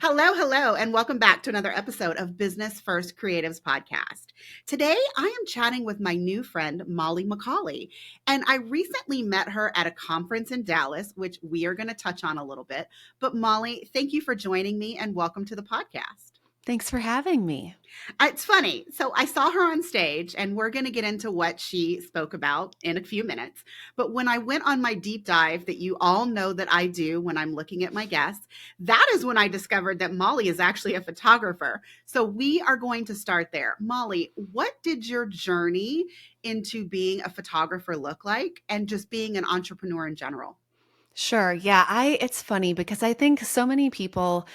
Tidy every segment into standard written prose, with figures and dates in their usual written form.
Hello, and welcome back to another episode of Business First Creatives Podcast. Today, I am chatting with my new friend, Molly McCauley, and I recently met her at a conference in Dallas, which we are going to touch on a little bit. But Molly, thank you for joining me and welcome to the podcast. Thanks for having me. It's funny. So I saw her on stage, and we're going to get into what she spoke about in a few minutes. But when I went on my deep dive that you all know that I do when I'm looking at my guests, that is when I discovered that Molly is actually a photographer. So we are going to start there. Molly, what did your journey into being a photographer look like, and just being an entrepreneur in general? Sure. Yeah, it's funny because I think so many people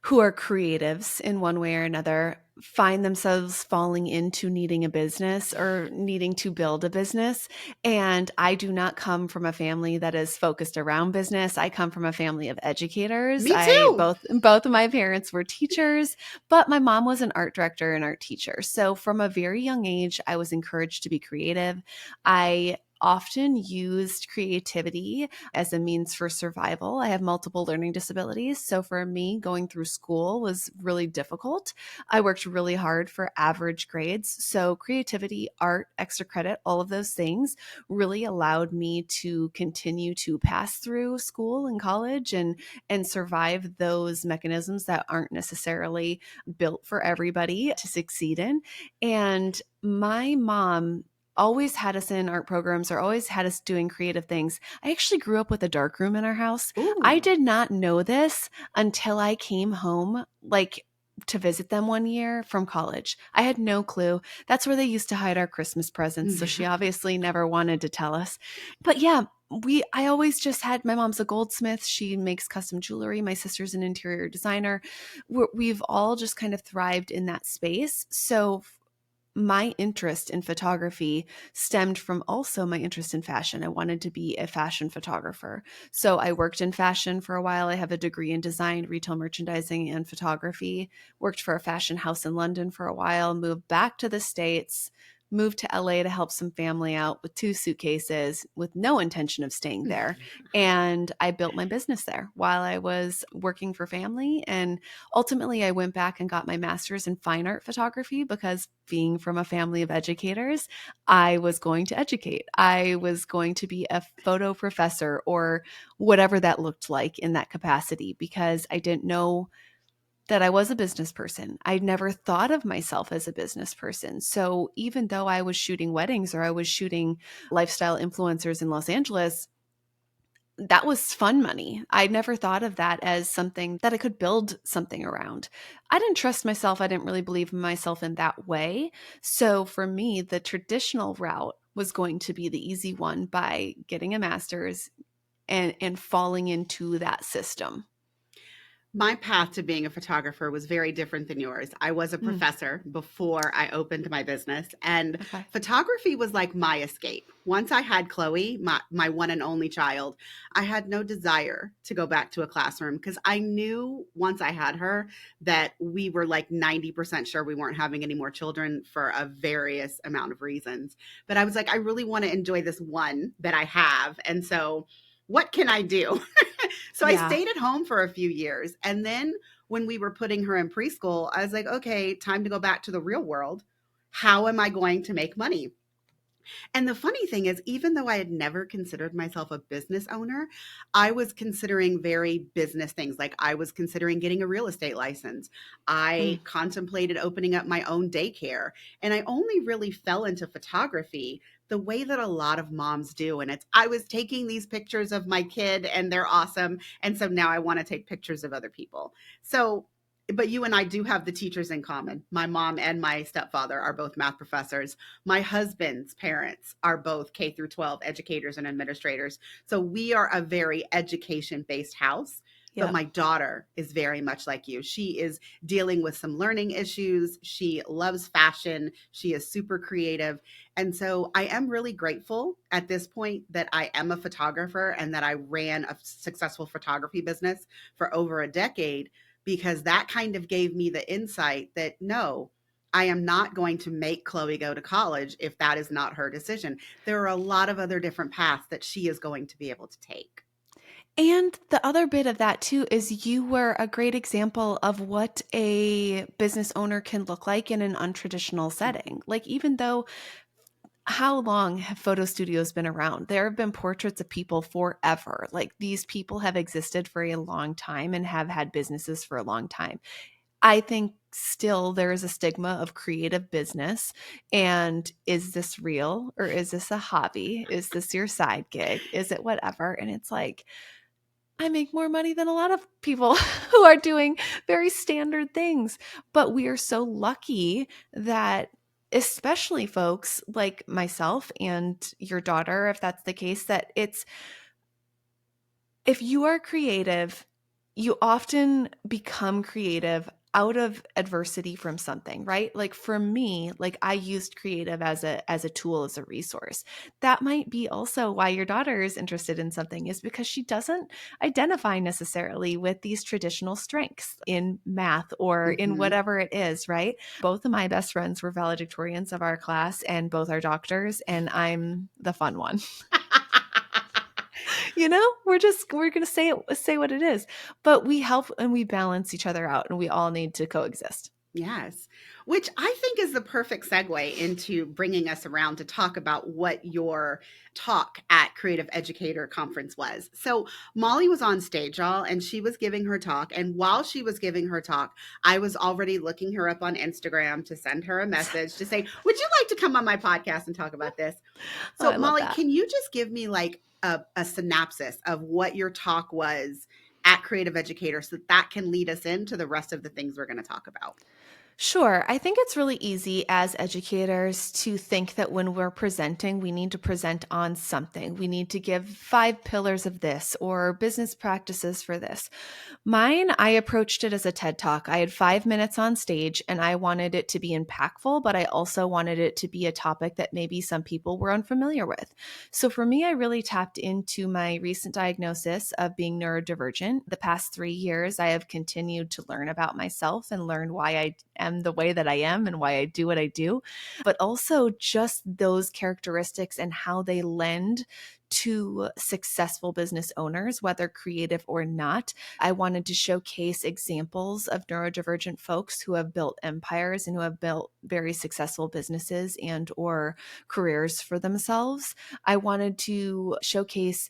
who are creatives in one way or another find themselves falling into needing a business or needing to build a business. And I do not come from a family that is focused around business. I come from a family of educators. Me I too. both of my parents were teachers, but my mom was an art director and art teacher. So from a very young age, I was encouraged to be creative. I often used creativity as a means for survival. I have multiple learning disabilities. So for me, going through school was really difficult. I worked really hard for average grades. So creativity, art, extra credit, all of those things really allowed me to continue to pass through school and college and survive those mechanisms that aren't necessarily built for everybody to succeed in. And my mom always had us in art programs or always had us doing creative things. I actually grew up with a dark room in our house. I Ooh. did not know this until I came home, to visit them one year from college. I had no clue. That's where they used to hide our Christmas presents. So she obviously never wanted to tell us. But yeah, I always just had, my mom's a goldsmith. She makes custom jewelry. My sister's an interior designer. We've all just kind of thrived in that space. So my interest in photography stemmed from also my interest in fashion. I wanted to be a fashion photographer. So I worked in fashion for a while. I have a degree in design, retail merchandising, and photography. Worked for a fashion house in London for a while, moved back to the States, moved to LA to help some family out with 2 suitcases with no intention of staying there. And I built my business there while I was working for family. And ultimately, I went back and got my master's in fine art photography because being from a family of educators, I was going to educate. I was going to be a photo professor or whatever that looked like in that capacity because I didn't know that I was a business person. I'd never thought of myself as a business person. So even though I was shooting weddings or I was shooting lifestyle influencers in Los Angeles, that was fun money. I never thought of that as something that I could build something around. I didn't trust myself. I didn't really believe in myself in that way. So for me, the traditional route was going to be the easy one by getting a master's and falling into that system. My path to being a photographer was very different than yours. I was a Mm, professor before I opened my business, and okay. photography was like my escape. Once I had Chloe, my one and only child, I had no desire to go back to a classroom because I knew once I had her that we were like 90% sure we weren't having any more children for a various amount of reasons. But I was like, I really want to enjoy this one that I have. And so, what can I do? So I Yeah. stayed at home for a few years. And then when we were putting her in preschool, I was like, okay, time to go back to the real world. How am I going to make money? And the funny thing is, even though I had never considered myself a business owner, I was considering very business things. Like I was considering getting a real estate license. Mm. I contemplated opening up my own daycare. And I only really fell into photography the way that a lot of moms do. And I was taking these pictures of my kid and they're awesome. And so now I want to take pictures of other people. So but you and I do have the teachers in common. My mom and my stepfather are both math professors. My husband's parents are both K through 12 educators and administrators. So we are a very education based house. But Yep. my daughter is very much like you. She is dealing with some learning issues. She loves fashion. She is super creative. And so I am really grateful at this point that I am a photographer and that I ran a successful photography business for over a decade, because that kind of gave me the insight that no, I am not going to make Chloe go to college if that is not her decision. There are a lot of other different paths that she is going to be able to take. And the other bit of that too is you were a great example of what a business owner can look like in an untraditional Mhm. setting. Like, even though, how long have photo studios been around? There have been portraits of people forever. Like, these people have existed for a long time and have had businesses for a long time. I think still there is a stigma of creative business. And is this real, or is this a hobby? Is this your side gig? Is it whatever? And it's like, I make more money than a lot of people who are doing very standard things. But we are so lucky that, especially folks like myself and your daughter, if that's the case, that it's, if you are creative, you often become creative out of adversity from something, right? Like, for me, like, I used creative as a tool, as a resource. That might be also why your daughter is interested in something, is because she doesn't identify necessarily with these traditional strengths in math or in Mhm. whatever it is, right? Both of my best friends were valedictorians of our class, and both are doctors, and I'm the fun one. We're going to say what it is, but we help and we balance each other out, and we all need to coexist. Yes, which I think is the perfect segue into bringing us around to talk about what your talk at Creative Educator Conference was. So, Molly was on stage, y'all, and she was giving her talk. And while she was giving her talk, I was already looking her up on Instagram to send her a message to say, would you like to come on my podcast and talk about this? Oh, So, I love Molly, that. can you just give me like a synopsis of what your talk was at Creative Educator so that can lead us into the rest of the things we're going to talk about? Sure. I think it's really easy as educators to think that when we're presenting, we need to present on something. We need to give 5 pillars of this or business practices for this. Mine, I approached it as a TED Talk. I had 5 minutes on stage, and I wanted it to be impactful, but I also wanted it to be a topic that maybe some people were unfamiliar with. So for me, I really tapped into my recent diagnosis of being neurodivergent. The past 3 years, I have continued to learn about myself and learn why I am the way that I am and why I do what I do, but also just those characteristics and how they lend to successful business owners, whether creative or not. I wanted to showcase examples of neurodivergent folks who have built empires and who have built very successful businesses and or careers for themselves. I wanted to showcase,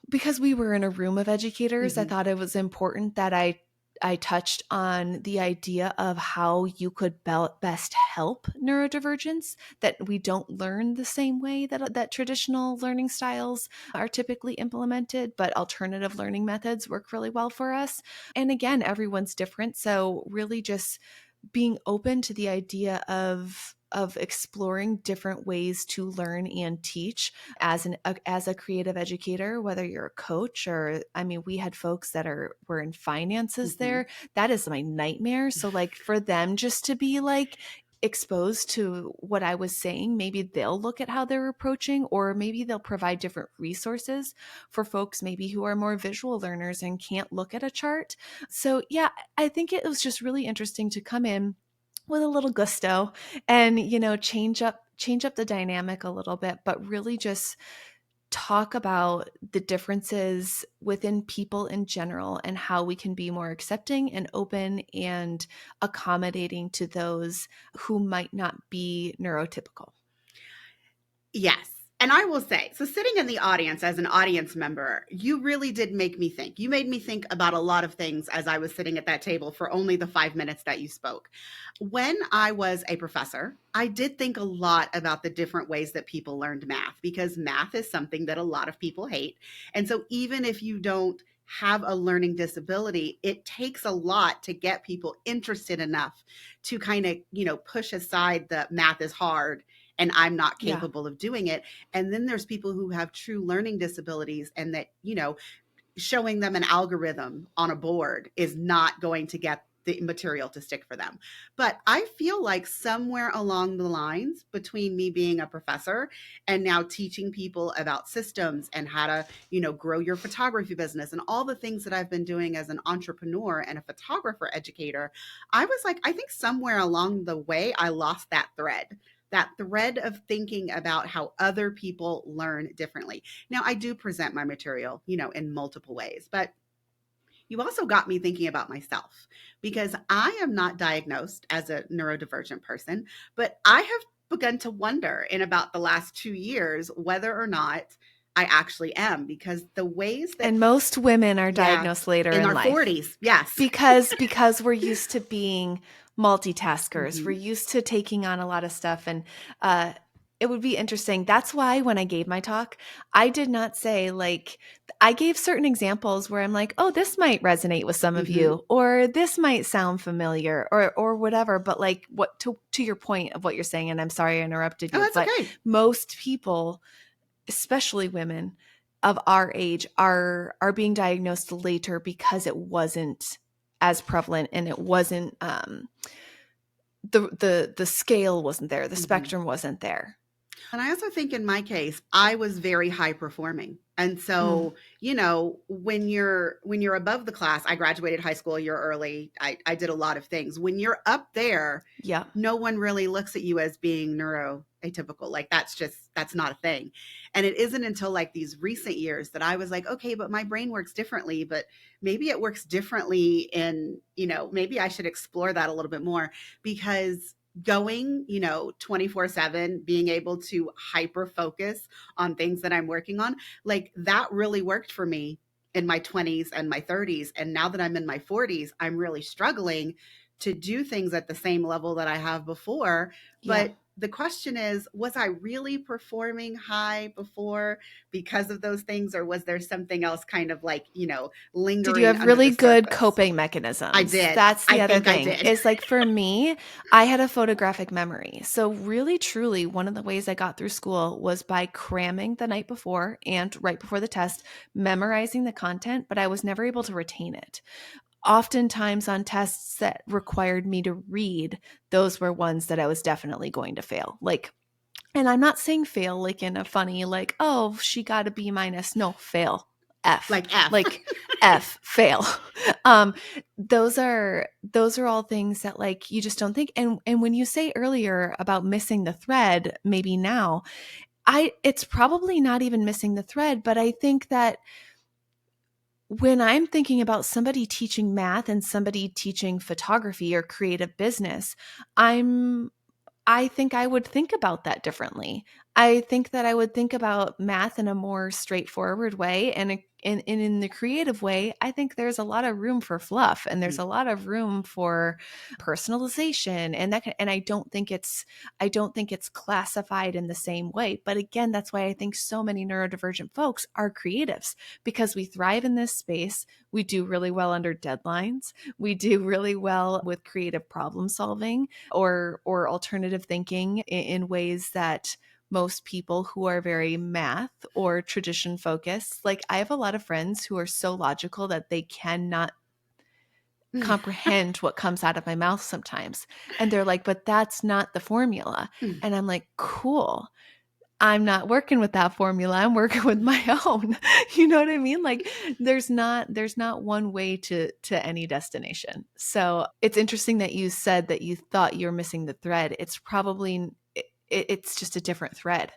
because we were in a room of educators, I Mhm. thought it was important that I touched on the idea of how you could best help neurodivergence, that we don't learn the same way that traditional learning styles are typically implemented, but alternative learning methods work really well for us. And again, everyone's different, so really just being open to the idea of exploring different ways to learn and teach as a creative educator, whether you're a coach or, I mean, we had folks that were in finances Mhm. there. That is my nightmare. So, like, for them just to be like exposed to what I was saying, maybe they'll look at how they're approaching, or maybe they'll provide different resources for folks maybe who are more visual learners and can't look at a chart. So yeah, I think it was just really interesting to come in with a little gusto and, change up the dynamic a little bit, but really just talk about the differences within people in general and how we can be more accepting and open and accommodating to those who might not be neurotypical. Yes. And I will say, so sitting in the audience as an audience member, you really did make me think. You made me think about a lot of things as I was sitting at that table for only the 5 minutes that you spoke. When I was a professor, I did think a lot about the different ways that people learned math, because math is something that a lot of people hate. And so even if you don't have a learning disability, it takes a lot to get people interested enough to kind of, push aside the math is hard and I'm not Yeah. capable of doing it. And then there's people who have true learning disabilities, and that, showing them an algorithm on a board is not going to get the material to stick for them. But I feel like somewhere along the lines between me being a professor and now teaching people about systems and how to, grow your photography business and all the things that I've been doing as an entrepreneur and a photographer educator, I was like, I think somewhere along the way I lost that thread. that thread of thinking about how other people learn differently. Now, I do present my material, in multiple ways, but you also got me thinking about myself because I am not diagnosed as a neurodivergent person, but I have begun to wonder in about the last 2 years whether or not I actually am, because the ways that, And most women are yeah, diagnosed later in in our life 40s, yes. because we're used to being multitaskers. We're Hmm. used to taking on a lot of stuff. And uh, it would be interesting. That's why when I gave my talk, I did not say like, I gave certain examples where I'm like, oh, this might resonate with some of Hmm. you, or this might sound familiar, or whatever. But like, what to your point of what you're saying, and I'm sorry I interrupted Oh, you, that's but okay. most people, especially women of our age, are being diagnosed later because it wasn't as prevalent, and it wasn't the scale wasn't there, the Hmm. spectrum wasn't there. And I also think in my case, I was very high performing. And Mm, so, when you're above the class, I graduated high school a year early. I did a lot of things. When you're up there, yeah. no one really looks at you as being neuroatypical. Like that's not a thing. And it isn't until like these recent years that I was like, okay, but my brain works differently, but maybe it works differently maybe I should explore that a little bit more, because going 24/7, being able to hyper focus on things that I'm working on, like that really worked for me in my 20s and my 30s. And now that I'm in my 40s, I'm really struggling to do things at the same level that I have before. Yeah. But the question is, was I really performing high before because of those things, or was there something else kind of like, Did you lingering have under the really good surface? coping I mechanisms? did. That's I the other think I thing. did. Is like for me, I had a photographic memory. So really truly one of the ways I got through school was by cramming the night before and right before the test, memorizing the content, but I was never able to retain it. Oftentimes on tests that required me to read, those were ones that I was definitely going to fail. Like, and I'm not saying fail like in a funny, like, oh, she got a B minus. No, fail. F. Like F. Like F, fail. Um, those are all things that like you just don't think. And when you say earlier about missing the thread, maybe now, it's probably not even missing the thread, but I think that when I'm thinking about somebody teaching math and somebody teaching photography or creative business, I think I would think about that differently. I think that I would think about math in a more straightforward way, and in the creative way, I think there's a lot of room for fluff, and there's a lot of room for personalization, and and I don't think it's classified in the same way. But again, that's why I think so many neurodivergent folks are creatives, because we thrive in this space. We do really well under deadlines. We do really well with creative problem solving or alternative thinking in ways that most people who are very math or tradition focused, like I have a lot of friends who are so logical that they cannot comprehend what comes out of my mouth sometimes, and they're like, but that's not the formula. And I'm like, cool, I'm not working with that formula, I'm working with my own. You know what I mean? Like there's not one way to any destination. So it's interesting that you said that you thought you're missing the thread. It's probably it's just a different thread.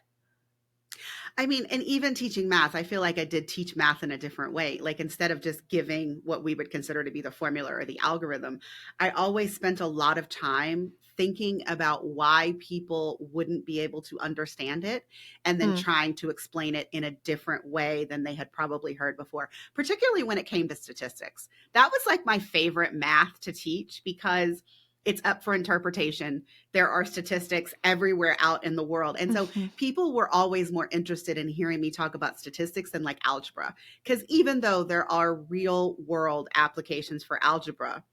I mean, and even teaching math, I feel like I did teach math in a different way. Like instead of just giving what we would consider to be the formula or the algorithm, I always spent a lot of time thinking about why people wouldn't be able to understand it, and then Mm, trying to explain it in a different way than they had probably heard before, particularly when it came to statistics. That was like my favorite math to teach because it's up for interpretation. There are statistics everywhere out in the world. And so mhm. people were always more interested in hearing me talk about statistics than like algebra. Because even though there are real world applications for algebra,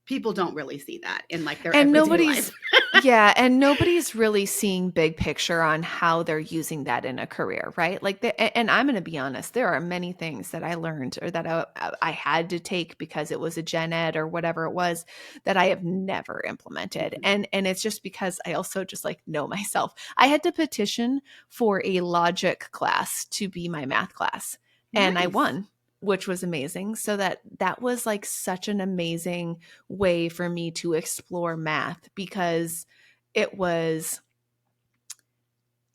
people don't really see that in like their And everyday life. nobody's yeah, and nobody's really seeing big picture on how they're using that in a career, right? Like and I'm going to be honest, there are many things that I learned or that I had to take because it was a gen ed or whatever it was that I have never implemented. Mhm. And it's just because I also just like know myself. I had to petition for a logic class to be my math class, and I Nice. won, which was amazing. So that was like such an amazing way for me to explore math because it was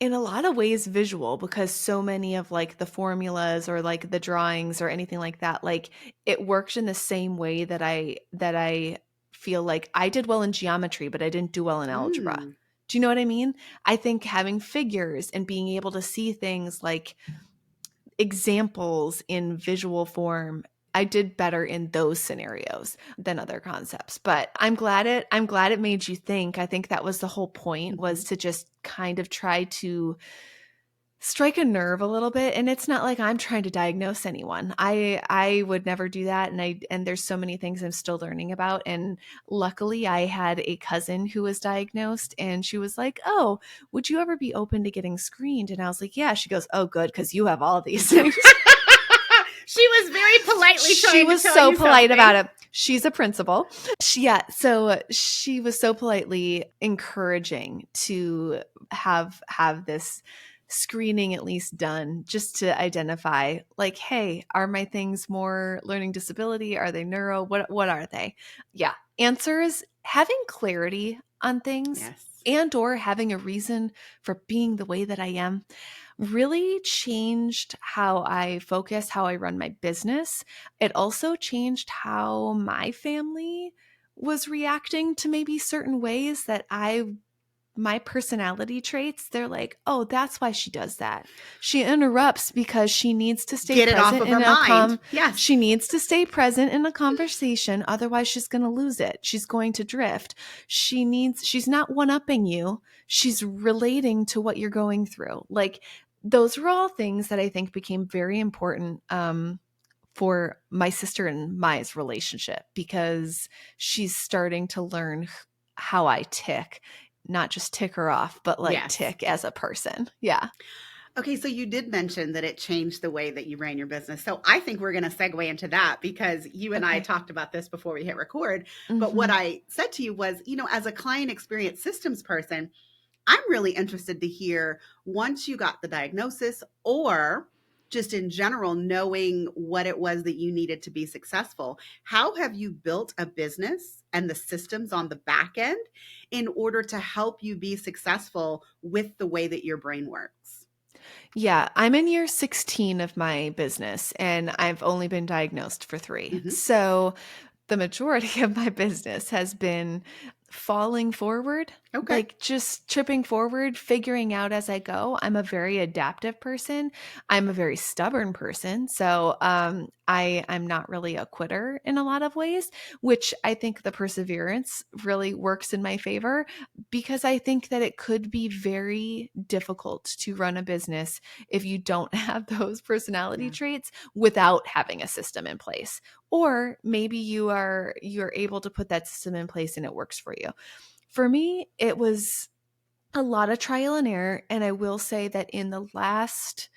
in a lot of ways visual, because so many of like the formulas or like the drawings or anything like that, like it worked in the same way that I feel like I did well in geometry, but I didn't do well in algebra. Mm. Do you know what I mean? I think having figures and being able to see things like examples in visual form, I did better in those scenarios than other concepts. But I'm glad it made you think. I think that was the whole point, was Mhm. to just kind of try to strike a nerve a little bit. And it's not like I'm trying to diagnose anyone. I would never do that. And there's so many things I'm still learning about. And luckily I had a cousin who was diagnosed, and she was like, "Oh, would you ever be open to getting screened?" And I was like, "Yeah." She goes, "Oh, good, because you have all these things." She was very politely She trying to was tell so you polite something. about it. She's a principal. So she was so politely encouraging to have this screening at least done, just to identify like, hey, are my things more learning disability? Are they neuro? What are they? Yeah. Answers, having clarity on things Yes. and or having a reason for being the way that I am really changed how I focus, how I run my business. It also changed how my family was reacting to maybe certain ways that my personality traits. They're like, "Oh, that's why she does that. She interrupts because she needs to stay Get it off present of in her mind. Yes. she needs to stay present in a conversation, otherwise she's going to lose it. She's going to drift. She's not one-upping you. She's relating to what you're going through." Like, those were all things that I think became very important for my sister and Mai's relationship, because she's starting to learn how I tick, not just tick her off, but like Yes. tick as a person. Yeah. Okay, so you did mention that it changed the way that you ran your business. So I think we're going to segue into that, because you and I Okay. talked about this before we hit record. But what Mm-hmm. I said to you was, as a client experience systems person, I'm really interested to hear, once you got the diagnosis, or just in general, knowing what it was that you needed to be successful, how have you built a business and the systems on the back end in order to help you be successful with the way that your brain works? Yeah, I'm in year 16 of my business, and I've only been diagnosed for 3. Hmm. So the majority of my business has been falling forward, Okay. like just tripping forward, figuring out as I go. I'm a very adaptive person. I'm a very stubborn person. So I'm not really a quitter in a lot of ways, which I think the perseverance really works in my favor, because I think that it could be very difficult to run a business if you don't have those personality Yeah. traits without having a system in place. Or maybe you're able to put that system in place and it works for you. For me, it was a lot of trial and error, and I will say that in the last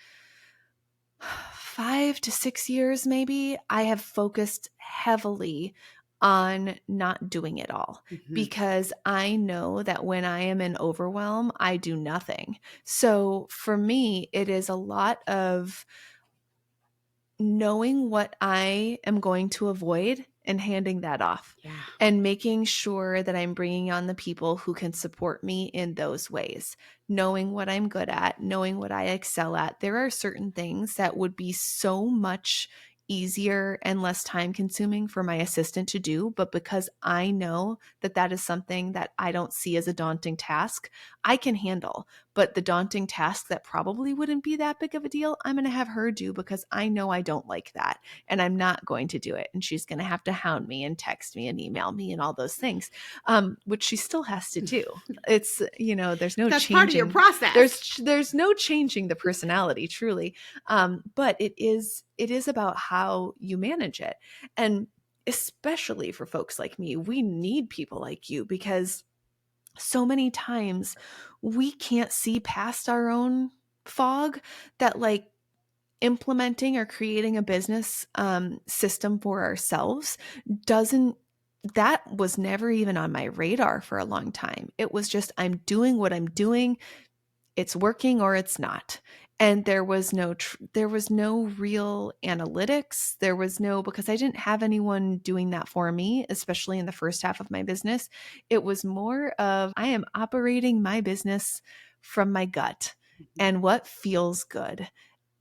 5 to 6 years, maybe, I have focused heavily on not doing it all, Hmm. because I know that when I am in overwhelm, I do nothing. So for me, it is a lot of knowing what I am going to avoid and handing that off, Yeah. and making sure that I'm bringing on the people who can support me in those ways, knowing what I'm good at, knowing what I excel at. There are certain things that would be so much easier and less time consuming for my assistant to do, but because I know that that is something that I don't see as a daunting task, I can handle. But the daunting task that probably wouldn't be that big of a deal, I'm going to have her do, because I know I don't like that, and I'm not going to do it. And she's going to have to hound me and text me and email me and all those things, which she still has to do. It's, there's no That's part of your changing. process. There's no changing the personality, truly. But it is about how you manage it. And especially for folks like me, we need people like you, because so many times we can't see past our own fog, that like implementing or creating a business system for ourselves doesn't that was never even on my radar for a long time. It was just, I'm doing what I'm doing, it's working or it's not. And there was no real analytics. There was no, because I didn't have anyone doing that for me, especially in the first half of my business. It was more of, I am operating my business from my gut. and what feels good.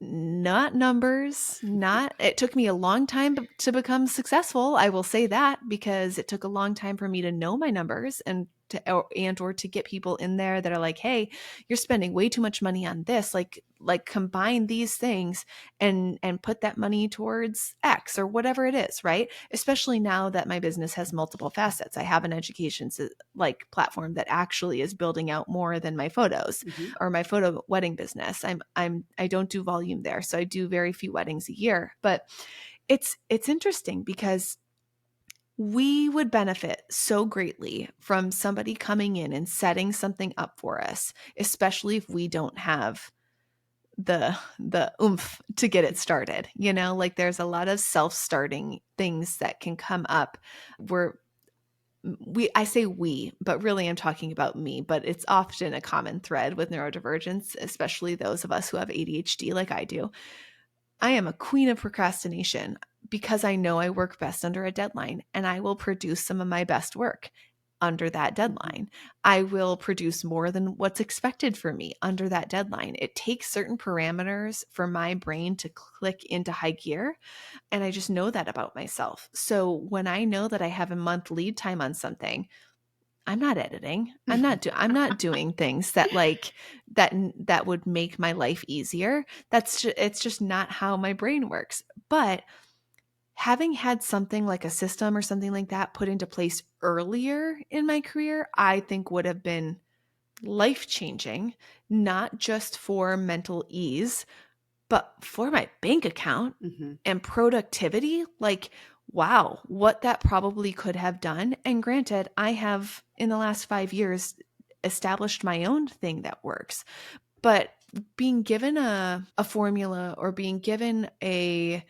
Not numbers, it took me a long time to become successful. I will say that, because it took a long time for me to know my numbers and or to get people in there that are like, hey, you're spending way too much money on this. Like combine these things and put that money towards X or whatever it is, right? Especially now that my business has multiple facets. I have an education like platform that actually is building out more than my photos Mhm. or my photo wedding business. I don't do volume there, so I do very few weddings a year. But it's interesting because we would benefit so greatly from somebody coming in and setting something up for us, especially if we don't have the oomph to get it started. Like there's a lot of self-starting things that can come up where I say we, but really I'm talking about me, but it's often a common thread with neurodivergence, especially those of us who have ADHD like I do. I am a queen of procrastination because I know I work best under a deadline, and I will produce some of my best work under that Mhm. deadline. I will produce more than what's expected for me under that deadline. It takes certain parameters for my brain to click into high gear, and I just know that about myself. So when I know that I have a month lead time on something, I'm not editing. I'm not doing things that would make my life easier. It's just not how my brain works. But having had something like a system or something like that put into place earlier in my career, I think would have been life-changing, not just for mental ease, but for my bank account Mhm. and productivity. Like, wow, what that probably could have done. And granted, I have in the last 5 years established my own thing that works. But being given a formula or being given a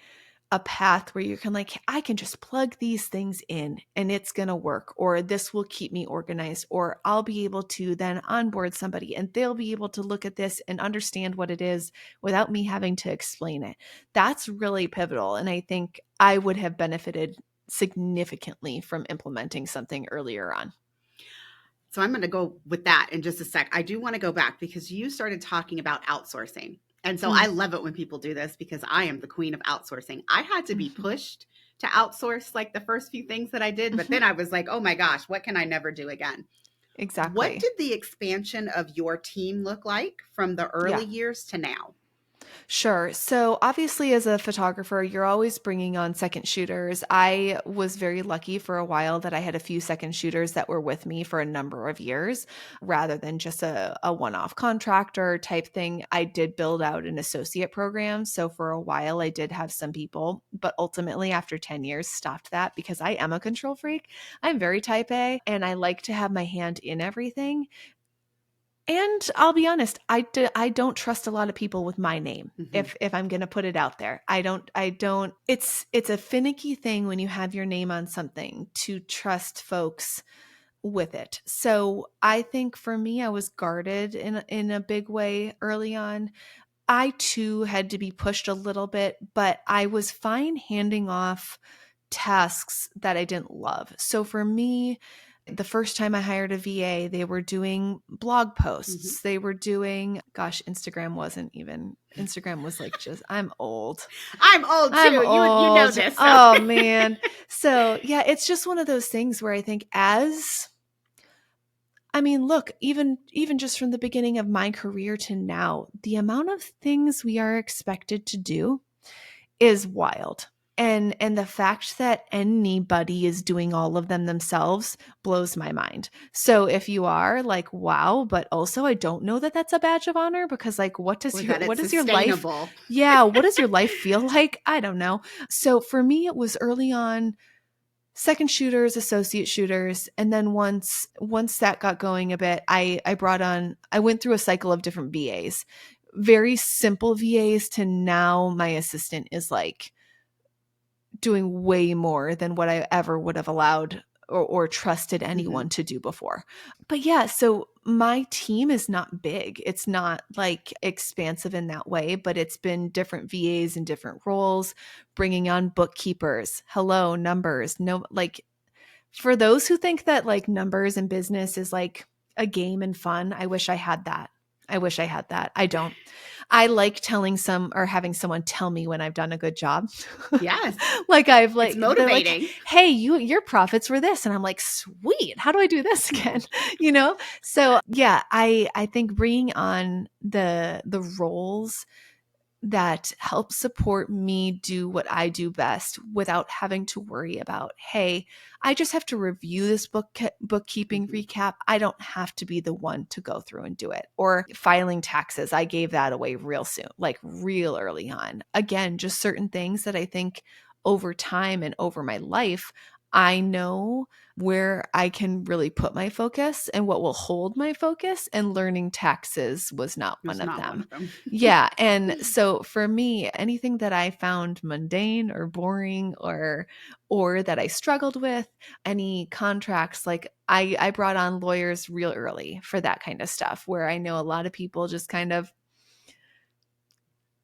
path where you can like, I can just plug these things in and it's going to work, or this will keep me organized, or I'll be able to then onboard somebody and they'll be able to look at this and understand what it is without me having to explain it. That's really pivotal. And I think I would have benefited significantly from implementing something earlier on. So I'm going to go with that in just a sec. I do want to go back because you started talking about outsourcing. And so I Mm. love it when people do this because I am the queen of outsourcing. I had to be Mhm. pushed to outsource like the first few things that I did, but Mhm. then I was like, oh my gosh, what can I never do again? What Exactly. did the expansion of your team look like from the Yeah. early years to now? Sure. So, obviously, as a photographer, you're always bringing on second shooters. I was very lucky for a while that I had a few second shooters that were with me for a number of years rather than just a one off contractor type thing. I did build out an associate program. So, for a while, I did have some people, but ultimately, after 10 years, stopped that because I am a control freak. I'm very type A and I like to have my hand in everything. And I'll be honest, I don't trust a lot of people with my name. Hmm. If I'm going to put it out there. I don't it's a finicky thing when you have your name on something to trust folks with it. So, I think for me I was guarded in a big way early on. I too had to be pushed a little bit, but I was fine handing off tasks that I didn't love. So for me, the first time I hired a VA, they were doing blog Hmm. posts. They were doing, gosh, Instagram was like just, I'm old. I'm old I'm too. You know old. this. So. Oh man. So yeah, it's just one of those things where I think look, even just from the beginning of my career to now, the amount of things we are expected to do is wild. And the fact that anybody is doing all of them themselves blows my mind. So if you are like, wow, but also I don't know that that's a badge of honor, because like Or that what it's does your life, sustainable. yeah, what does your life feel like? I don't know. So for me it was early on second shooters, associate shooters, and then once that got going a bit, I went through a cycle of different VAs. Very simple VAs to now my assistant is like doing way more than what I ever would have allowed or trusted Hmm. anyone to do before. But yeah, so my team is not big. It's not like expansive in that way, but it's been different VAs in different roles, bringing on bookkeepers. Hello, numbers. No, like for those who think that like numbers and business is like a game and fun, I wish I had that. I wish I had that. I don't. I like telling having someone tell me when I've done a good job. Yes. Like It's they're like, motivating. "Hey, your profits were this." And I'm like, "Sweet. How do I do this again?" So, yeah, I think bringing on the roles that help support me do what I do best without having to worry about, hey, I just have to review this bookkeeping Mhm. recap. I don't have to be the one to go through and do it. Or filing taxes. I gave that away real soon, like real early on. Again, just certain things that I think over time and over my life, I know where I can really put my focus and what will hold my focus, and learning taxes was not It one was of not one them. of them. Yeah, and so for me, anything that I found mundane or boring or that I struggled with, any contracts, like I brought on lawyers real early for that kind of stuff, where I know a lot of people just kind of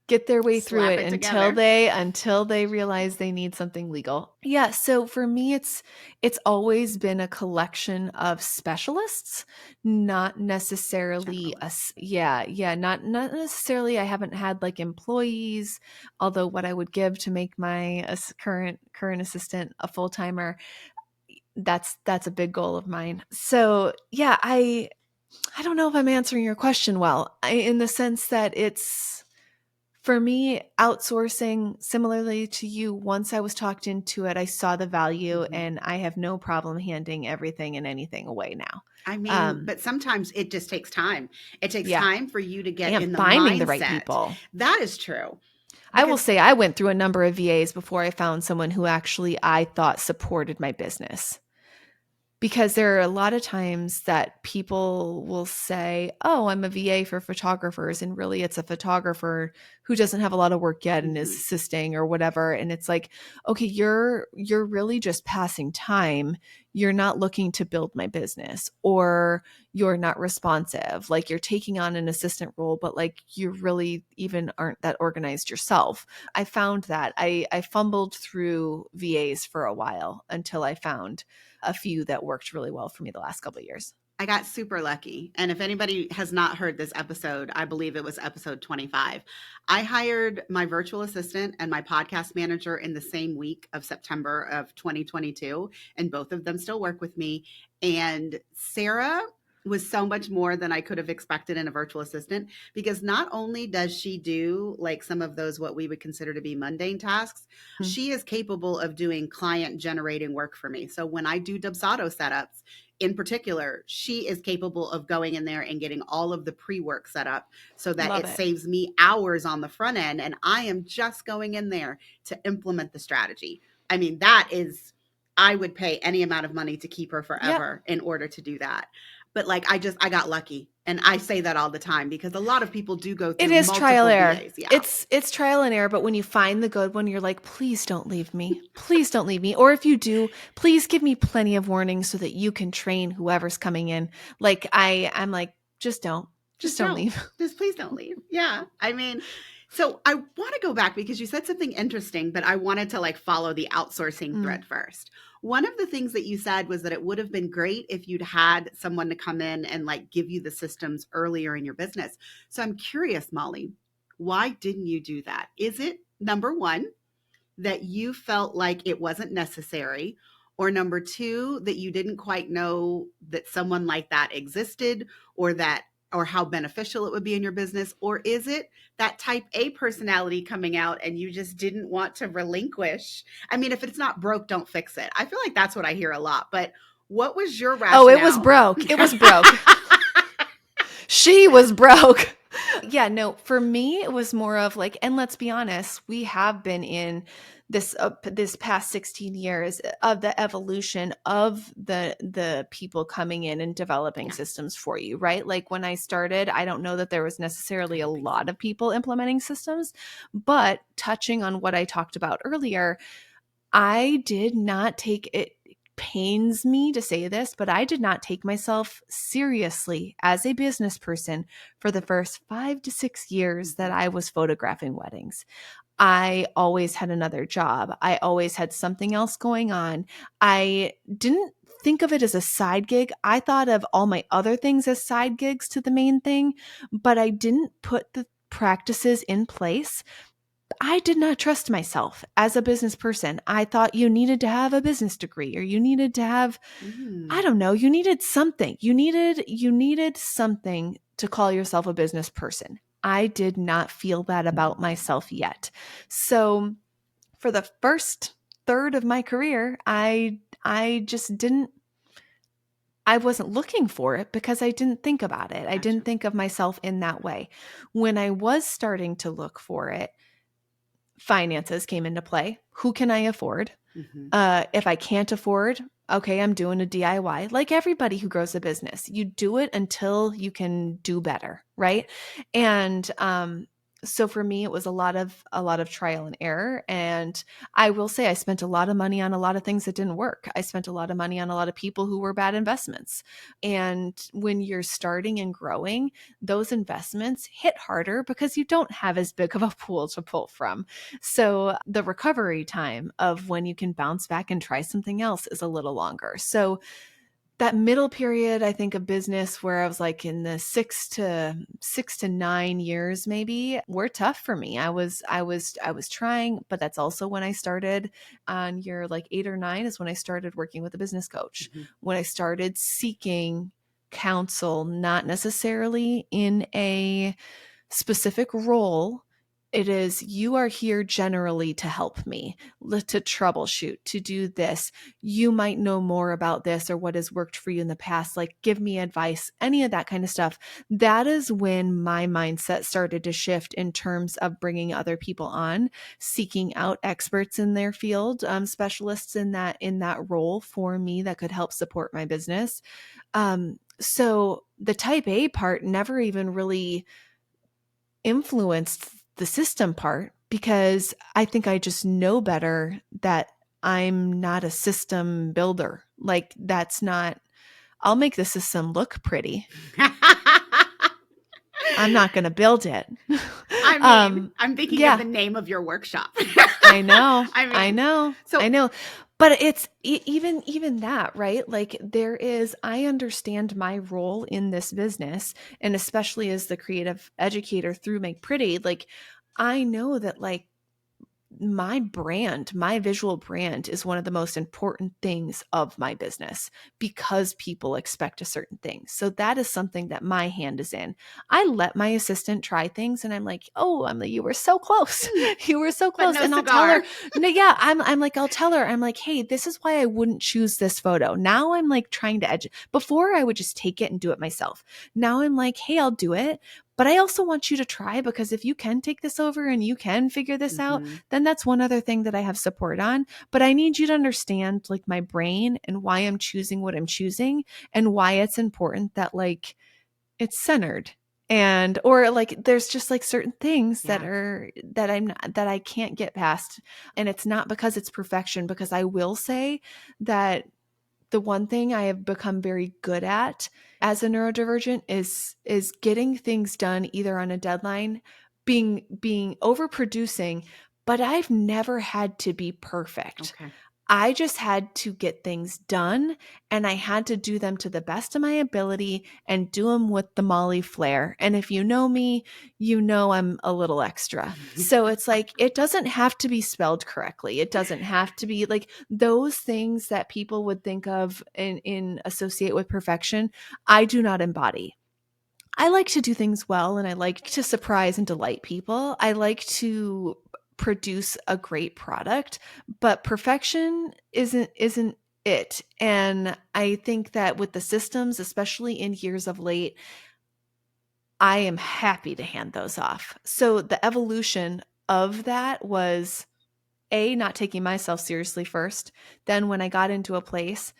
get their way through Slap it it until together. they realize they need something legal. Yeah, so for me it's always been a collection of specialists, not necessarily Generalist. not necessarily. I haven't had like employees, although what I would give to make my current assistant a full-timer, that's a big goal of mine. So, yeah, I don't know if I'm answering your question well, in the sense that it's for me, outsourcing, similarly to you, once I was talked into it, I saw the value, Mhm. and I have no problem handing everything and anything away now. I mean, Um, but sometimes it just takes time. It takes yeah, time for you to get and in the finding the right mindset. people. That is true. I will Because say I went through a number of VAs before I found someone who actually I thought supported my business. Because there are a lot of times that people will say, "Oh, I'm a VA for photographers," and really it's a photographer who doesn't have a lot of work yet and is mhm, assisting or whatever, and it's like, "Okay, you're really just passing time. You're not looking to build my business, or you're not responsive. Like you're taking on an assistant role, but like you really even aren't that organized yourself." I found that I fumbled through VAs for a while until I found a few that worked really well for me the last couple of years. I got super lucky. And if anybody has not heard this episode, I believe it was episode 25. I hired my virtual assistant and my podcast manager in the same week of September of 2022, and both of them still work with me. And Sarah was so much more than I could have expected in a virtual assistant, because not only does she do like some of those what we would consider to be mundane tasks, Hmm. she is capable of doing client generating work for me. So when I do Dubsado setups, in particular, she is capable of going in there and getting all of the pre-work set up so that Love it it. saves me hours on the front end, and I am just going in there to implement the strategy. I mean, that is, I would pay any amount of money to keep her Yep. forever in order to do that. But like I got lucky. And I say that all the time because a lot of people do go It through is trial multiple error. VAs. Yeah. It's trial and error, but when you find the good one, you're like, please don't leave me. Please don't leave me. Or if you do, please give me plenty of warning so that you can train whoever's coming in. Like I'm like, just don't. Just Just don't don't. leave. Just please don't leave. Yeah. I mean, so I want to go back because you said something interesting, but I wanted to like follow the outsourcing Mm, thread first. One of the things that you said was that it would have been great if you'd had someone to come in and like give you the systems earlier in your business. So I'm curious, Molly, why didn't you do that? Is it number one, that you felt like it wasn't necessary? Or number two, that you didn't quite know that someone like that existed, or that, or how beneficial it would be in your business? Or is it that type A personality coming out and you just didn't want to relinquish? I mean, if it's not broke, don't fix it. I feel like that's what I hear a lot. But what was your Oh, it was rationale? broke. It was broke. She was broke. Yeah, no, for me it was more of like, and let's be honest, we have been in this past 16 years of the evolution of the people coming in and developing Yeah, systems for you, right? Like when I started, I don't know that there was I necessarily a don't think so. lot of people implementing systems, but touching on what I talked about earlier, I did not take it. Pains me to say this, but I did not take myself seriously as a business person for the first 5 to 6 years that Mhm. I was photographing weddings. I always had another job. I always had something else going on. I didn't think of it as a side gig. I thought of all my other things as side gigs to the main thing, but I didn't put the practices in place. I did not trust myself as a business person. I thought you needed to have a business degree, or you needed to have, I don't know, you needed something. You needed something to call yourself a business person. I did not feel that about myself yet. So for the first third of my career, I just didn't, I wasn't looking for it because I didn't think about it. I didn't think of myself in that way. When I was starting to look for it, finances came into play. Who can I afford? If I can't afford, okay, I'm doing a DIY. Like everybody who grows a business, you do it until you can do better, right? And so for me, it was a lot of trial and error. And I will say I spent a lot of money on a lot of things that didn't work. I spent a lot of money on a lot of people who were bad investments. And when you're starting and growing, those investments hit harder because you don't have as big of a pool to pull from. So the recovery time of when you can bounce back and try something else is a little longer. So that middle period, I think, of business where I was like in the 6 to 9 years, maybe, were tough for me. I was trying, but that's also when I started on year like 8 or 9 is when I started working with a business coach, when I started seeking counsel, not necessarily in a specific role. It is, you are here generally to help me, to troubleshoot, to do this. You might know more about this or what has worked for you in the past. Like, give me advice, any of that kind of stuff. That is when my mindset started to shift in terms of bringing other people on, seeking out experts in their field, specialists in that role for me that could help support my business. So the type A part never even really influenced the system part, because I think I just know better that I'm not a system builder. Like, that's not, I'll make the system look pretty. I'm not going to build it. I mean, I'm thinking of Yeah, the name of your workshop. I know. I mean, I know. so I know. But it's even that, right? Like, there is, I understand my role in this business, and especially as the creative educator through Make Pretty, like, I know that, like, my brand, my visual brand is one of the most important things of my business, because people expect a certain thing. So that is something that my hand is in. I let my assistant try things, and I'm like, oh, I'm like, you were so close. You were so but close. no And I'll tell cigar. her, no, yeah, I'll tell her, I'm like, hey, this is why I wouldn't choose this photo. Now I'm like trying to edge. Before I would just take it and do it myself. Now I'm like, hey, I'll do it. But I also want you to try, because if you can take this over and you can figure this out, then that's one other thing that I have support on. But I need you to understand, like, my brain and why I'm choosing what I'm choosing, and why it's important that, like, it's centered. And, or like, there's just like certain things that I can't get past. And it's not because it's perfection, because I will say that the one thing I have become very good at as a neurodivergent is getting things done either on a deadline, being overproducing, but I've never had to be perfect. Okay. I just had to get things done, and I had to do them to the best of my ability and do them with the Molly flair. And if you know me, you know I'm a little extra. So it's like, it doesn't have to be spelled correctly. It doesn't have to be like those things that people would think of in associate with perfection. I do not embody. I like to do things well, and I like to surprise and delight people. I like to produce a great product, but perfection isn't it. And I think that with the systems, especially in years of late, I am happy to hand those off. So the evolution of that was, A, not taking myself seriously first. Then when I got into a place,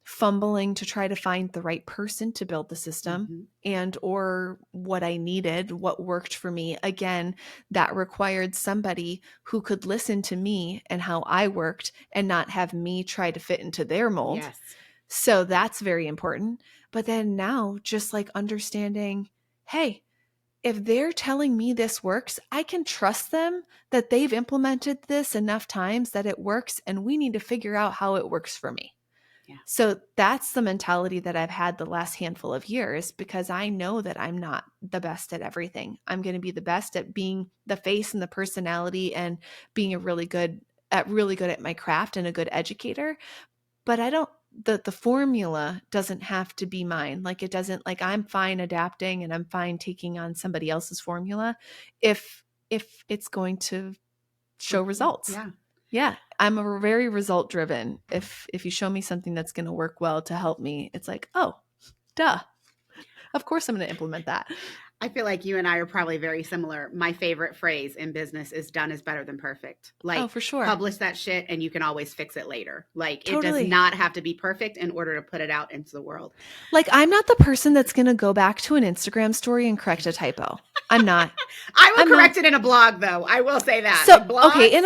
fumbling to try to find the right person to build the system, and or what I needed, what worked for me. Again, that required somebody who could listen to me and how I worked, and not have me try to fit into their mold. Yes. So that's very important. But then now, just like understanding, hey, if they're telling me this works, I can trust them that they've implemented this enough times that it works, and we need to figure out how it works for me. Yeah. So that's the mentality that I've had the last handful of years, because I know that I'm not the best at everything. I'm going to be the best at being the face and the personality and being really good at my craft and a good educator. But I don't, the formula doesn't have to be mine. Like it doesn't, like I'm fine adapting and I'm fine taking on somebody else's formula if it's going to show results. Yeah. Yeah, I'm a very result driven. If you show me something that's going to work well to help me, it's like, oh, duh. Of course I'm going to implement that. I feel like you and I are probably very similar. My favorite phrase in business is done is better than perfect. Oh, Like, for sure. publish that shit and you can always fix it later. Like, it does Totally. not have to be perfect in order to put it out into the world. Like I'm not the person that's going to go back to an Instagram story and correct a typo. I'm not. I will correct it in a blog, though. I will say that. So, In blogs, okay, in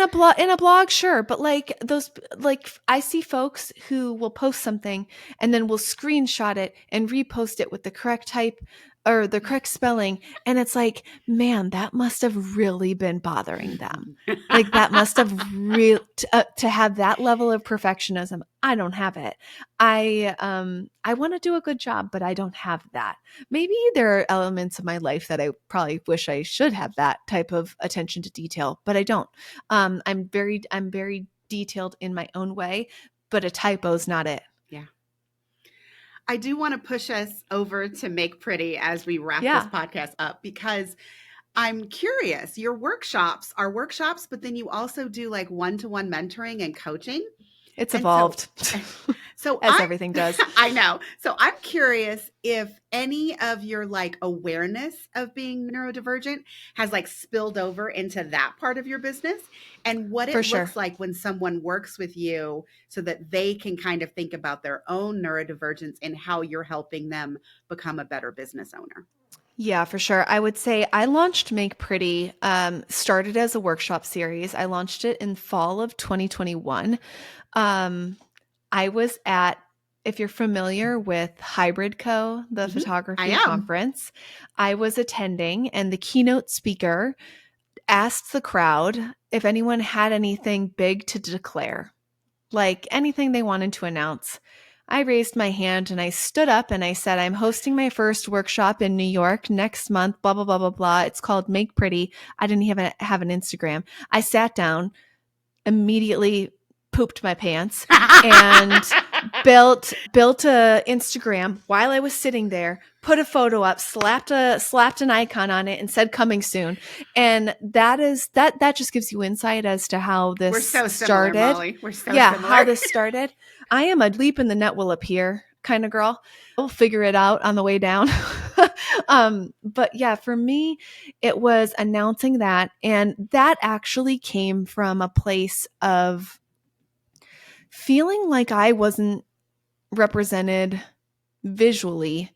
a blog, sure. But like those, like I see folks who will post something and then will screenshot it and repost it with the correct type or the correct spelling. And it's like, man, that must have really been bothering them. Like that must have really, to have that level of perfectionism. I don't have it. I want to do a good job, but I don't have that. Maybe there are elements of my life that I probably wish I should have that type of attention to detail, but I don't. I'm very detailed in my own way, but a typo is not it. yeah. I do want to push us over to Make Pretty as we wrap this podcast up, because I'm curious. Your workshops are workshops, but then you also do like one-to-one mentoring and coaching. It's evolved. So as everything does. I know. So I'm curious if any of your like awareness of being neurodivergent has like spilled over into that part of your business, and what it looks like when someone works with you so that they can kind of think about their own neurodivergence and how you're helping them become a better business owner. Yeah, for sure. I would say I launched Make Pretty, started as a workshop series. I launched it in fall of 2021. I was at, if you're familiar with Hybrid Co., the photography conference, I was attending, and the keynote speaker asked the crowd if anyone had anything big to declare, like anything they wanted to announce. I raised my hand and I stood up and I said, I'm hosting my first workshop in New York next month, blah, blah, blah, blah, blah. It's called Make Pretty. I didn't even have an Instagram. I sat down, immediately pooped my pants and built a Instagram while I was sitting there, put a photo up, slapped an icon on it and said coming soon. And that just gives you insight as to how this started. Similar, Molly. We're so similar. How this started. I am a leap in the net will appear kind of girl. We'll figure it out on the way down. But yeah, for me, it was announcing that. And that actually came from a place of feeling like I wasn't represented visually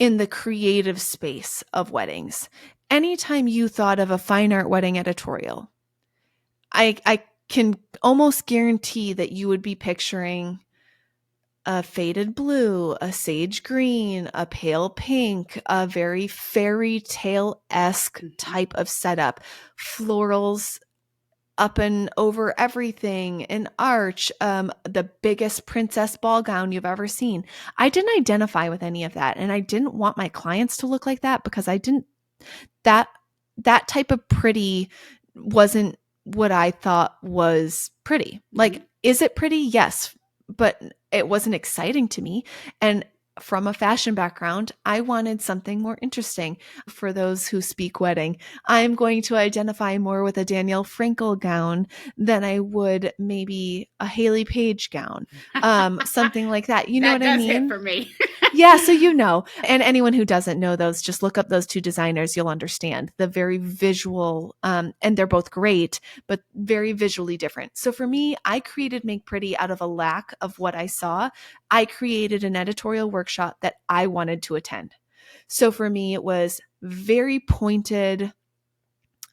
in the creative space of weddings. Anytime you thought of a fine art wedding editorial, I can almost guarantee that you would be picturing a faded blue, a sage green, a pale pink, a very fairy tale-esque type of setup, florals up and over everything, an arch, the biggest princess ball gown you've ever seen. I didn't identify with any of that, and I didn't want my clients to look like that, because I didn't, that type of pretty wasn't what I thought was pretty. Like, is it pretty? Yes, but it wasn't exciting to me. And from a fashion background, I wanted something more interesting. For those who speak wedding, I'm going to identify more with a Danielle Frankel gown than I would maybe a Haley Page gown, something like that. You know what I mean? That does hit for me. Yeah, so you know. And anyone who doesn't know those, just look up those two designers. You'll understand the very visual, and they're both great, but very visually different. So for me, I created Make Pretty out of a lack of what I saw. I created an editorial workshop that I wanted to attend. So for me, it was very pointed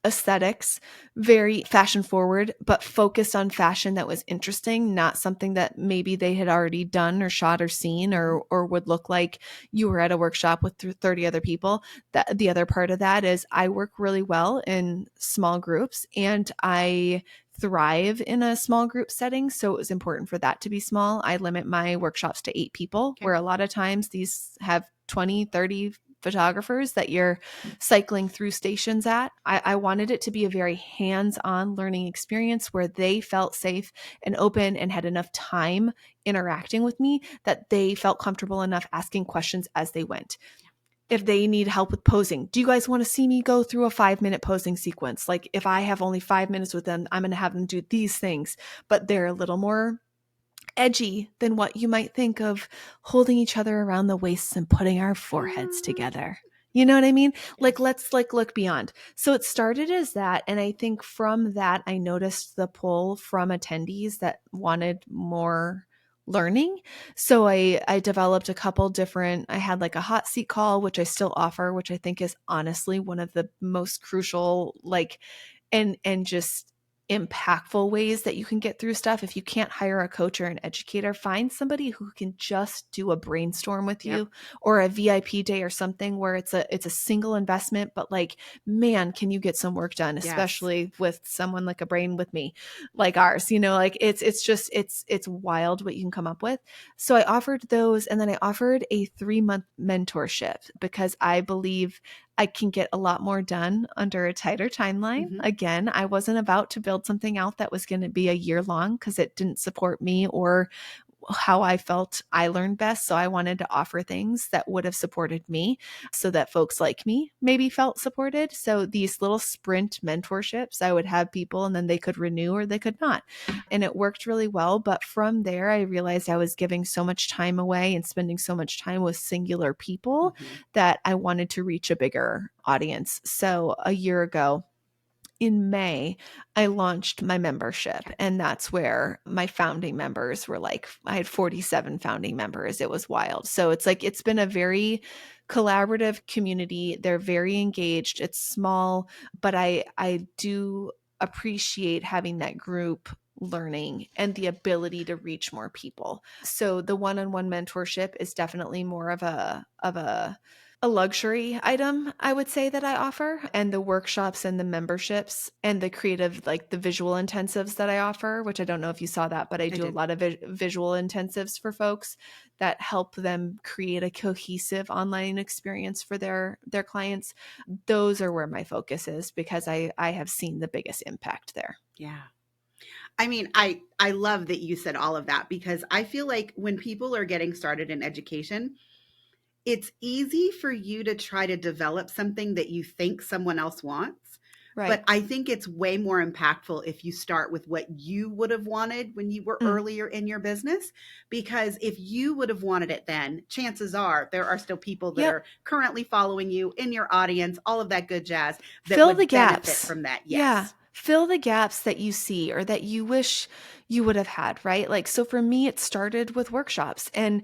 aesthetics, very fashion forward, but focused on fashion that was interesting, not something that maybe they had already done or shot or seen or would look like you were at a workshop with 30 other people. That the other part of that is I work really well in small groups and I thrive in a small group setting. So it was important for that to be small. I limit my workshops to 8 people, Okay. where a lot of times these have 20, 30 photographers that you're cycling through stations at. I wanted it to be a very hands-on learning experience where they felt safe and open and had enough time interacting with me that they felt comfortable enough asking questions as they went. If they need help with posing, do you guys want to see me go through a 5-minute posing sequence? Like if I have only 5 minutes with them, I'm going to have them do these things, but they're a little more edgy than what you might think of holding each other around the waists and putting our foreheads together. You know what I mean? Like, Yes. let's like look beyond. So it started as that. And I think from that, I noticed the pull from attendees that wanted more learning. So I developed a couple different, I had like a hot seat call, which I still offer, which I think is honestly one of the most crucial, like, and just impactful ways that you can get through stuff. If you can't hire a coach or an educator, find somebody who can just do a brainstorm with Yep. you or a VIP day or something where it's a single investment, but like, man, can you get some work done, Yes. especially with someone like a brain with me, like ours, like it's just, it's wild what you can come up with. So I offered those. And then I offered a 3-month mentorship because I believe I can get a lot more done under a tighter timeline. Mm-hmm. Again, I wasn't about to build something out that was going to be a year long because it didn't support me or how I felt I learned best. So I wanted to offer things that would have supported me so that folks like me maybe felt supported. So these little sprint mentorships, I would have people and then they could renew or they could not. And it worked really well. But from there, I realized I was giving so much time away and spending so much time with singular people Mm-hmm. that I wanted to reach a bigger audience. So a year ago, in May, I launched my membership, Okay. and that's where my founding members were like, I had 47 founding members. It was wild. So it's like, it's been a very collaborative community. They're very engaged. It's small, but I do appreciate having that group learning and the ability to reach more people. So the one-on-one mentorship is definitely more of a luxury item, I would say, that I offer. And the workshops and the memberships and the creative, like the visual intensives that I offer, which I don't know if you saw that, but I I do a did. lot of visual intensives for folks that help them create a cohesive online experience for their clients. Those are where my focus is because I have seen the biggest impact there. Yeah. I mean, I love that you said all of that because I feel like when people are getting started in education, it's easy for you to try to develop something that you think someone else wants. Right. But I think it's way more impactful if you start with what you would have wanted when you were Mm. earlier in your business. Because if you would have wanted it then, chances are there are still people that Yep. are currently following you in your audience, all of that good jazz that Fill the would benefit gaps. from that. Yeah. Yes. Fill the gaps that you see or that you wish you would have had, right? Like, so for me, it started with workshops. And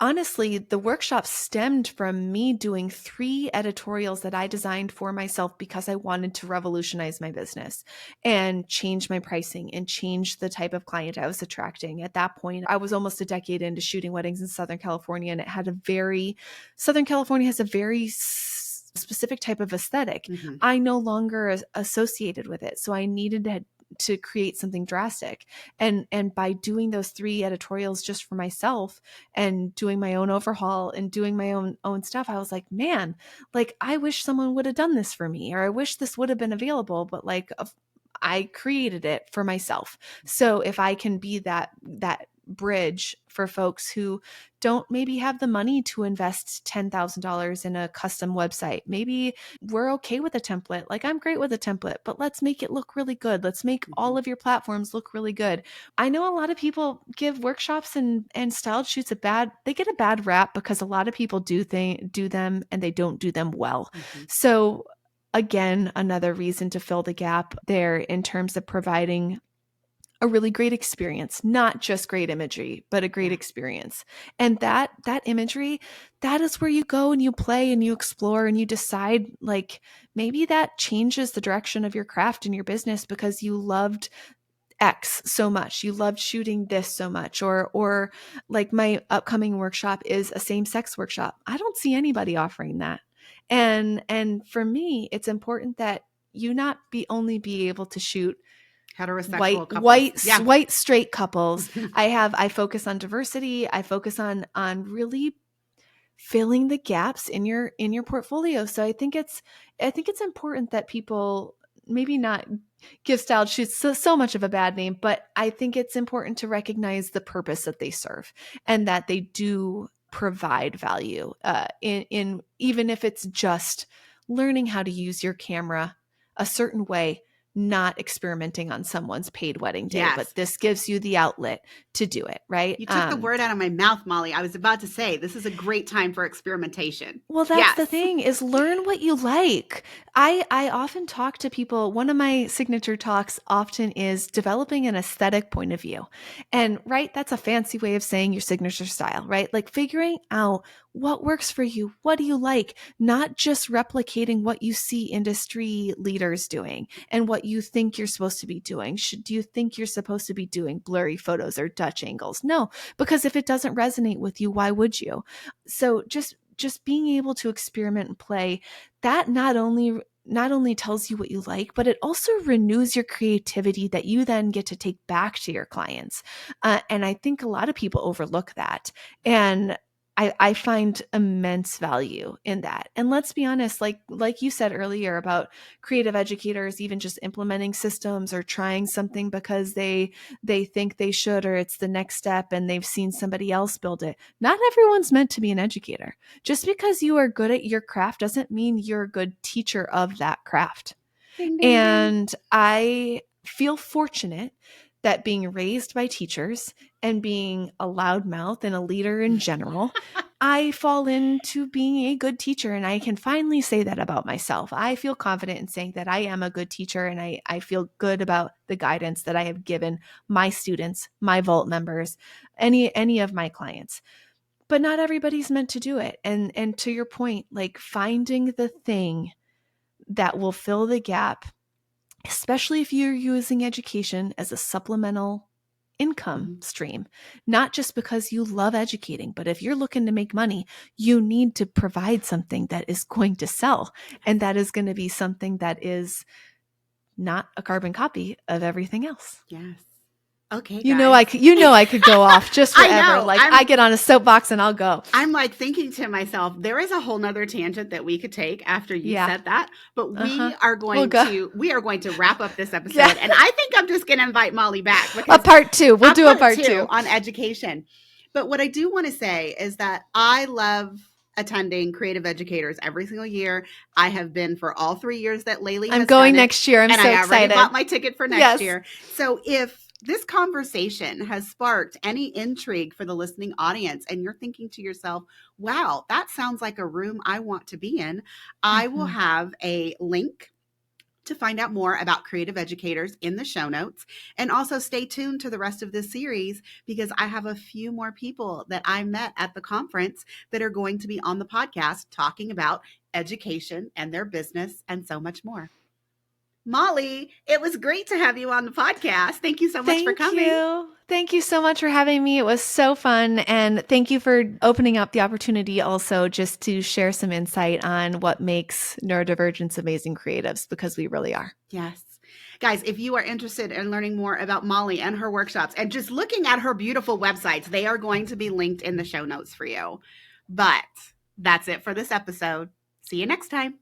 honestly, the workshop stemmed from me doing 3 editorials that I designed for myself because I wanted to revolutionize my business and change my pricing and change the type of client I was attracting. At that point, I was almost a decade into shooting weddings in Southern California, and Southern California has a very specific type of aesthetic. Mm-hmm. I no longer associated with it. So I needed to create something drastic. And by doing those 3 editorials just for myself and doing my own overhaul and doing my own stuff, I was like, man, like I wish someone would have done this for me, or I wish this would have been available, but like I created it for myself. So if I can be that bridge for folks who don't maybe have the money to invest $10,000 in a custom website, maybe we're okay with a template. Like I'm great with a template, but let's make it look really good. Let's make Mm-hmm. all of your platforms look really good. I know a lot of people give workshops and styled shoots they get a bad rap because a lot of people do them and they don't do them well. Mm-hmm. So again, another reason to fill the gap there in terms of providing a really great experience, not just great imagery, but a great Yeah. experience. And that imagery, that is where you go and you play and you explore and you decide, like, maybe that changes the direction of your craft and your business because you loved X so much. You loved shooting this so much. Or like my upcoming workshop is a same-sex workshop. I don't see anybody offering that. And for me, it's important that you not only be able to shoot Heterosexual couples. Yeah. white straight couples. I focus on diversity. I focus on really filling the gaps in your portfolio. So I think it's important that people maybe not give styled shoots so much of a bad name, but I think it's important to recognize the purpose that they serve and that they do provide value in even if it's just learning how to use your camera a certain way, not experimenting on someone's paid wedding day, Yes. but this gives you the outlet to do it, right? You took the word out of my mouth, Molly. I was about to say, this is a great time for experimentation. Well, that's Yes. the thing, is learn what you like. I often talk to people. One of my signature talks often is developing an aesthetic point of view. And right, that's a fancy way of saying your signature style, right? Like figuring out what works for you. What do you like? Not just replicating what you see industry leaders doing and what you think you're supposed to be doing. Do you think you're supposed to be doing blurry photos or Dutch angles? No, because if it doesn't resonate with you, why would you? So just being able to experiment and play, that not only tells you what you like, but it also renews your creativity that you then get to take back to your clients. And I think a lot of people overlook that. And I find immense value in that. And let's be honest, like you said earlier about creative educators, even just implementing systems or trying something because they think they should, or it's the next step and they've seen somebody else build it. Not everyone's meant to be an educator. Just because you are good at your craft doesn't mean you're a good teacher of that craft. Ding, ding, And ding. I feel fortunate that being raised by teachers and being a loudmouth and a leader in general, I fall into being a good teacher. And I can finally say that about myself. I feel confident in saying that I am a good teacher, and I feel good about the guidance that I have given my students, my Vault members, any of my clients. But not everybody's meant to do it. And to your point, like finding the thing that will fill the gap, especially if you're using education as a supplemental income stream, not just because you love educating, but if you're looking to make money, you need to provide something that is going to sell. And that is going to be something that is not a carbon copy of everything else. Yes. Okay, You guys. know, I could go off just I forever. know. I get on a soapbox and I'll go. I'm like thinking to myself, there is a whole nother tangent that we could take after you said that, but we are going to wrap up this episode. Yeah. And I think I'm just going to invite Molly back A part two. We'll do a part two on education. But what I do want to say is that I love attending Creative Educators every single year. I have been for all 3 years that Laylee has I'm going done it, next year. I'm and so I already excited. bought my ticket for next year. So if this conversation has sparked any intrigue for the listening audience and you're thinking to yourself, wow, that sounds like a room I want to be in, I will have a link to find out more about Creative Educators in the show notes. And also stay tuned to the rest of this series, because I have a few more people that I met at the conference that are going to be on the podcast talking about education and their business and so much more. Molly, it was great to have you on the podcast. Thank you so much for coming. Thank you so much for having me. It was so fun. And thank you for opening up the opportunity also just to share some insight on what makes Neurodivergence amazing creatives, because we really are. Yes. Guys, if you are interested in learning more about Molly and her workshops and just looking at her beautiful websites, they are going to be linked in the show notes for you. But that's it for this episode. See you next time.